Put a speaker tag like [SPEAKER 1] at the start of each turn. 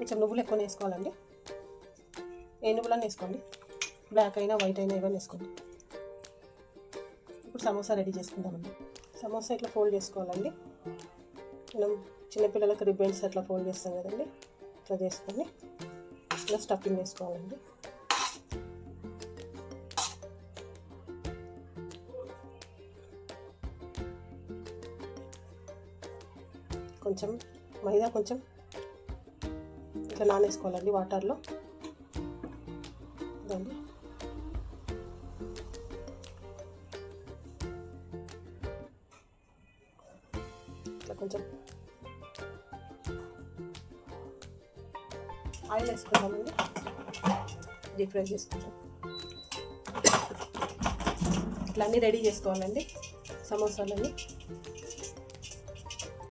[SPEAKER 1] కొంచెం నువ్వులు ఎక్కువ వేసుకోవాలండి. ఏ నువ్వులన్నీ వేసుకోండి, బ్లాక్ అయినా వైట్ అయినా ఏమైనా వేసుకోండి. ఇప్పుడు సమోసా రెడీ చేసుకుందామండి. సమోసా ఇట్లా ఫోల్డ్ చేసుకోవాలండి. మనం చిన్నపిల్లలకు రిబ్బన్స్ అట్లా ఫోల్డ్ చేస్తాం కదండి, ఇట్లా చేసుకొని ఇలా స్టఫింగ్ వేసుకోవాలండి. కొంచెం మైదా కొంచెం ఇట్లా నానేసుకోవాలండి వాటర్లో. ఇదండి ఇట్లా కొంచెం ఆయిల్ వేసుకుందామండి, డీప్ ఫ్రై చేసుకుంటాం. ఇట్లా అన్నీ రెడీ చేసుకోవాలండి సమోసాలన్నీ.